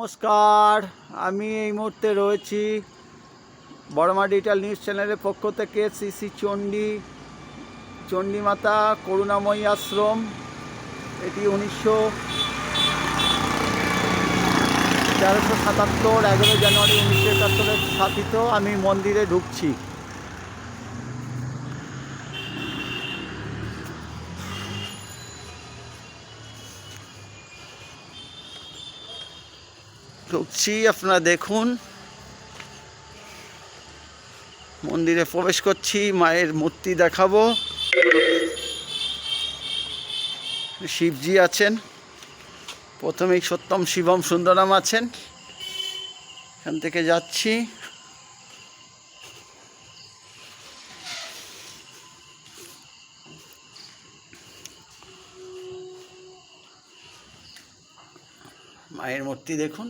নমস্কার, আমি এই মুহূর্তে রয়েছি বড়মা ডিজিটাল নিউজ চ্যানেলের পক্ষ থেকে শ্রী শ্রী চণ্ডীমাতা করুণাময়ী আশ্রম। এটি 1377 11 জানুয়ারি 1971 স্থাপিত। আমি মন্দিরে ঢুকছি। আপনারা দেখুন, মন্দিরে প্রবেশ করছি। মায়ের মূর্তি দেখাবো। শিবজি আছেন, প্রথমেই সত্যম শিবম সুন্দরম আছেন। এখান থেকে যাচ্ছি। মায়ের মূর্তি দেখুন।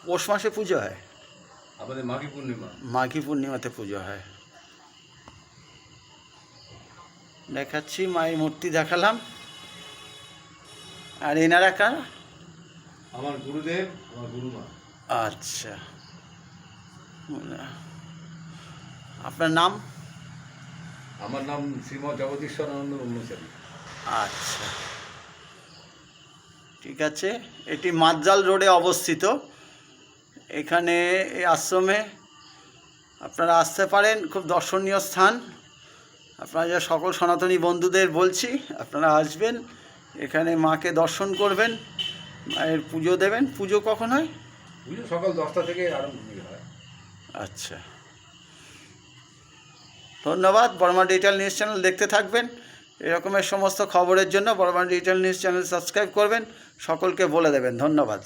পৌষ মাসে পুজো হয়, আমাদের মাঘী পূর্ণিমাতে পুজো হয়। দেখাচ্ছি, মায়ের মূর্তি দেখালাম। আর এনারা কার? আমার গুরুদেব, আমার গুরুমা। আচ্ছা, আপনার নাম? আমার নাম শ্রীমৎ জগদীশ্বরানন্দ ব্রহ্মচারী। আচ্ছা, ঠিক আছে। এটি মাদ্রাল রোডে অবস্থিত। এখানে এই আশ্রমে আপনারা আসতে পারেন। খুব দর্শনীয় স্থান। আপনারা যা সকল সনাতনী বন্ধুদের বলছি, আপনারা আসবেন, এখানে মাকে দর্শন করবেন, মায়ের পুজো দেবেন। পুজো কখন হয়? পুজো সকাল 10টা থেকে আরম্ভ হয়। আচ্ছা, ধন্যবাদ। বড়মা ডিজিটাল নিউজ চ্যানেল দেখতে থাকবেন। এরকমের সমস্ত খবরের জন্য বড়মা ডিজিটাল নিউজ চ্যানেল সাবস্ক্রাইব করবেন। সকলকে বলে দেবেন। ধন্যবাদ।